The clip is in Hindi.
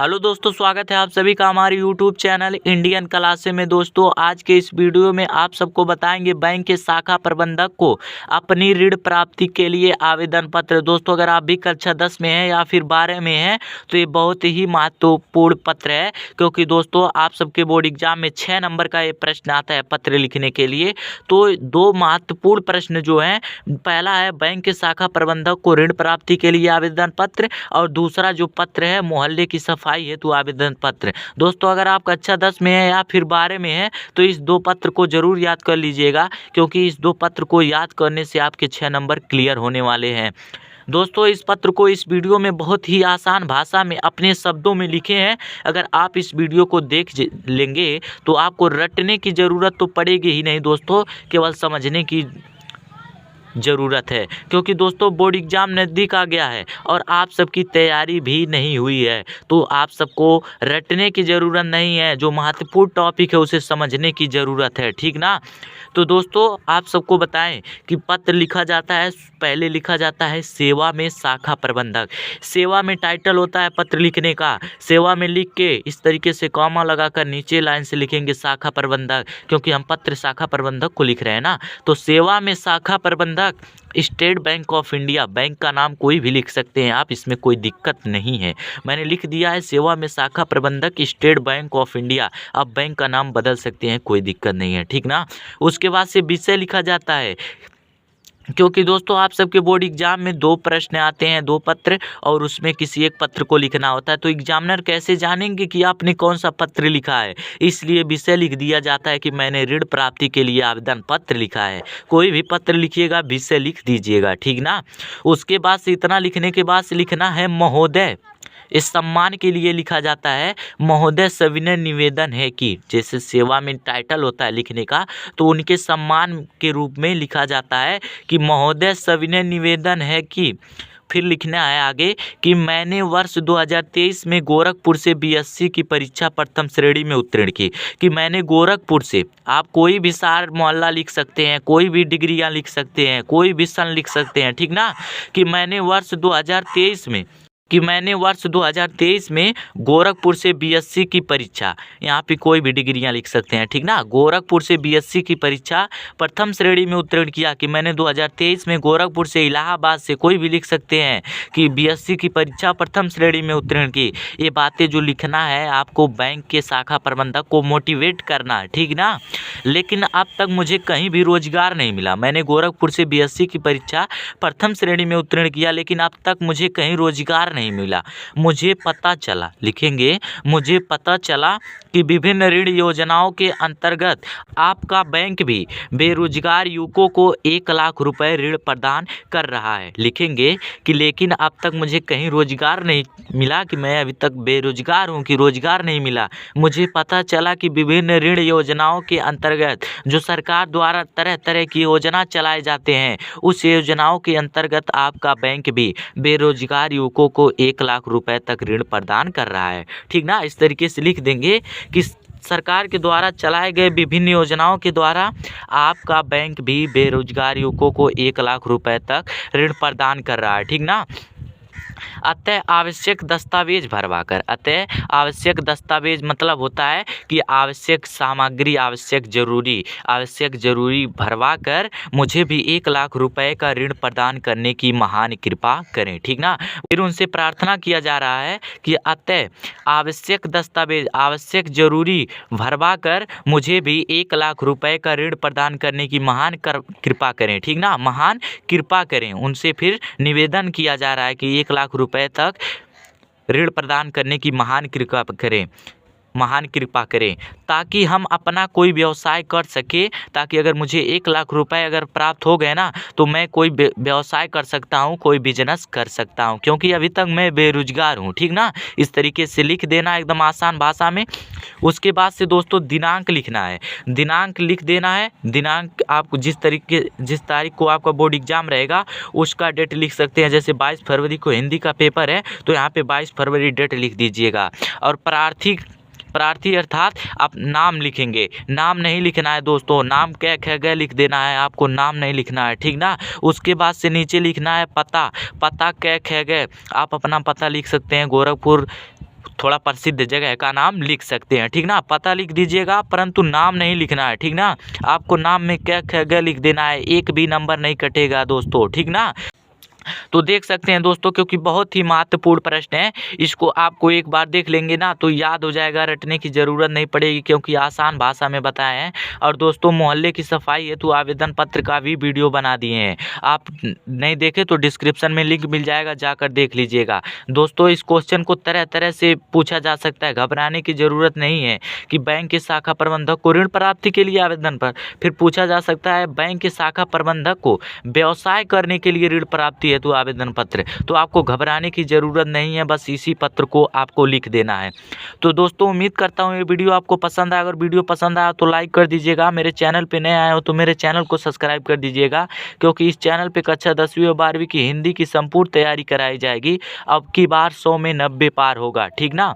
हेलो दोस्तों, स्वागत है आप सभी का हमारे यूट्यूब चैनल इंडियन क्लासे में। दोस्तों, आज के इस वीडियो में आप सबको बताएंगे बैंक के शाखा प्रबंधक को अपनी ऋण प्राप्ति के लिए आवेदन पत्र। दोस्तों, अगर आप भी कक्षा 10 में हैं या फिर 12 में हैं तो ये बहुत ही महत्वपूर्ण पत्र है, क्योंकि दोस्तों आप सबके बोर्ड एग्जाम में 6 नंबर का ये प्रश्न आता है पत्र लिखने के लिए। तो दो महत्वपूर्ण प्रश्न जो हैं, पहला है बैंक के शाखा प्रबंधक को ऋण प्राप्ति के लिए आवेदन पत्र, और दूसरा जो पत्र है मोहल्ले की सफाई हेतु आवेदन पत्र। दोस्तों, अगर आप कक्षा 10 में है या फिर 12 में है तो इस दो पत्र को जरूर याद कर लीजिएगा, क्योंकि इस दो पत्र को याद करने से आपके 6 नंबर क्लियर होने वाले हैं। दोस्तों, इस पत्र को इस वीडियो में बहुत ही आसान भाषा में अपने शब्दों में लिखे हैं। अगर आप इस वीडियो को देख लेंगे तो आपको रटने की ज़रूरत तो पड़ेगी ही नहीं दोस्तों, केवल समझने की ज़रूरत है, क्योंकि दोस्तों बोर्ड एग्ज़ाम नज़दीक आ गया है और आप सबकी तैयारी भी नहीं हुई है। तो आप सबको रटने की ज़रूरत नहीं है, जो महत्वपूर्ण टॉपिक है उसे समझने की ज़रूरत है, ठीक ना। तो दोस्तों, आप सबको बताएं कि पत्र लिखा जाता है, पहले लिखा जाता है सेवा में शाखा प्रबंधक। सेवा में टाइटल होता है पत्र लिखने का। सेवा में लिख के इस तरीके से कॉमा लगाकर नीचे लाइन से लिखेंगे शाखा प्रबंधक, क्योंकि हम पत्र शाखा प्रबंधक को लिख रहे हैं ना। तो सेवा में शाखा प्रबंधक state bank of India, bank का नाम कोई भी लिख सकते हैं आप, इसमें कोई दिक्कत नहीं है। मैंने लिख दिया है सेवा में शाखा प्रबंधक स्टेट बैंक ऑफ इंडिया। आप बैंक का नाम बदल सकते हैं, कोई दिक्कत नहीं है, ठीक ना। उसके बाद से विषय लिखा जाता है, क्योंकि दोस्तों आप सबके बोर्ड एग्जाम में 2 प्रश्न आते हैं, 2 पत्र, और उसमें किसी एक पत्र को लिखना होता है। तो एग्जामिनर कैसे जानेंगे कि आपने कौन सा पत्र लिखा है, इसलिए विषय लिख दिया जाता है कि मैंने ऋण प्राप्ति के लिए आवेदन पत्र लिखा है। कोई भी पत्र लिखिएगा, विषय लिख दीजिएगा, ठीक ना। उसके बाद से इतना लिखने के बाद से लिखना है महोदय। इस सम्मान के लिए लिखा जाता है महोदय, सविनय निवेदन है कि, जैसे सेवा में टाइटल होता है लिखने का, तो उनके सम्मान के रूप में लिखा जाता है कि महोदय सविनय निवेदन है कि। फिर लिखना है आगे कि मैंने वर्ष 2023 में गोरखपुर से बीएससी की परीक्षा प्रथम श्रेणी में उत्तीर्ण की। कि मैंने गोरखपुर से, आप कोई भी शहर मोहल्ला लिख सकते हैं, कोई भी डिग्रियां लिख सकते हैं, कोई भी सन लिख सकते हैं, ठीक ना। कि मैंने वर्ष 2023 में गोरखपुर से बीएससी की परीक्षा, यहाँ पे कोई भी डिग्रियां लिख सकते हैं, ठीक ना। गोरखपुर से बीएससी की परीक्षा प्रथम श्रेणी में उत्तीर्ण किया। कि मैंने 2023 में गोरखपुर से, इलाहाबाद से, कोई भी लिख सकते हैं कि बीएससी की परीक्षा प्रथम श्रेणी में उत्तीर्ण की। ये बातें जो लिखना है आपको बैंक के शाखा प्रबंधक को मोटिवेट करना है, ठीक ना। लेकिन अब तक मुझे कहीं भी रोजगार नहीं मिला। मैंने गोरखपुर से बीएससी की परीक्षा प्रथम श्रेणी में उत्तीर्ण किया, लेकिन अब तक मुझे कहीं रोजगार नहीं मिला। मुझे पता चला, लिखेंगे, मुझे पता चला कि विभिन्न ऋण योजनाओं के अंतर्गत आपका बैंक भी बेरोजगार युवकों को 1 लाख रुपए ऋण प्रदान कर रहा है। लिखेंगे कि लेकिन अब तक मुझे कहीं रोजगार नहीं मिला, कि मैं अभी तक बेरोजगार हूँ, कि रोजगार नहीं मिला। मुझे पता चला कि विभिन्न ऋण योजनाओं के अंतर्गत, जो सरकार द्वारा तरह तरह की योजना चलाए जाते हैं, उस योजनाओं के अंतर्गत आपका बैंक भी बेरोजगार युवकों को 1 लाख रुपए तक ऋण प्रदान कर रहा है, ठीक ना। इस तरीके से लिख देंगे कि सरकार के द्वारा चलाए गए विभिन्न योजनाओं के द्वारा आपका बैंक भी बेरोजगार युवकों को 1 लाख रुपए तक ऋण प्रदान कर रहा है, ठीक ना। अतः आवश्यक दस्तावेज भरवाकर, अतः आवश्यक दस्तावेज मतलब होता है कि आवश्यक सामग्री, आवश्यक जरूरी भरवा कर मुझे भी 1 लाख रुपए का ऋण प्रदान करने की महान कृपा करें, ठीक ना। फिर उनसे प्रार्थना किया जा रहा है कि अतः आवश्यक दस्तावेज, आवश्यक जरूरी भरवा कर मुझे भी 1 लाख रुपए का ऋण प्रदान करने की महान कृपा करें, ठीक ना, महान कृपा करें। उनसे फिर निवेदन किया जा रहा है कि 1 लाख रुपए तक ऋण प्रदान करने की महान कृपा करें, ताकि हम अपना कोई व्यवसाय कर सके। ताकि अगर मुझे 1 लाख रुपए अगर प्राप्त हो गए ना, तो मैं कोई व्यवसाय कर सकता हूँ, कोई बिजनेस कर सकता हूँ, क्योंकि अभी तक मैं बेरोजगार हूँ, ठीक ना। इस तरीके से लिख देना एकदम आसान भाषा में। उसके बाद से दोस्तों दिनांक लिखना है, दिनांक लिख देना है। दिनांक आपको जिस तारीख को आपका बोर्ड एग्जाम रहेगा उसका डेट लिख सकते हैं। जैसे 22 फरवरी को हिंदी का पेपर है, तो यहाँ पे 22 फरवरी डेट लिख दीजिएगा। और प्रार्थी अर्थात आप नाम लिखेंगे, नाम नहीं लिखना है दोस्तों, नाम क्या खैगे लिख देना है, आपको नाम नहीं लिखना है, ठीक ना। उसके बाद से नीचे लिखना है पता क्या खैगे, आप अपना पता लिख सकते हैं, गोरखपुर थोड़ा प्रसिद्ध जगह का नाम लिख सकते हैं, ठीक ना। पता लिख दीजिएगा परंतु नाम नहीं लिखना है, ठीक ना। आपको नाम में क्या क्या लिख देना है, एक भी नंबर नहीं कटेगा दोस्तों, ठीक ना। तो देख सकते हैं दोस्तों, क्योंकि बहुत ही महत्वपूर्ण प्रश्न है, इसको आपको एक बार देख लेंगे ना तो याद हो जाएगा, रटने की ज़रूरत नहीं पड़ेगी क्योंकि आसान भाषा में बताए हैं। और दोस्तों मोहल्ले की सफाई हेतु आवेदन पत्र का भी वीडियो बना दिए हैं, आप नहीं देखे तो डिस्क्रिप्शन में लिंक मिल जाएगा, जाकर देख लीजिएगा। दोस्तों इस क्वेश्चन को तरह तरह से पूछा जा सकता है, घबराने की ज़रूरत नहीं है कि बैंक के शाखा प्रबंधक को ऋण प्राप्ति के लिए आवेदन पर, फिर पूछा जा सकता है बैंक के शाखा प्रबंधक को व्यवसाय करने के लिए ऋण प्राप्ति हेतु आवेदन पत्र। तो आपको घबराने की ज़रूरत नहीं है, बस इसी पत्र को आपको लिख देना है। तो दोस्तों उम्मीद करता हूँ ये वीडियो आपको पसंद आया, अगर वीडियो पसंद आया तो लाइक कर दीजिएगा, मेरे चैनल पे नए आए हो तो मेरे चैनल को सब्सक्राइब कर दीजिएगा, क्योंकि इस चैनल पे कक्षा 10वीं और 12वीं की हिंदी की संपूर्ण तैयारी कराई जाएगी। अब की बार 100 में 90 पार होगा, ठीक ना।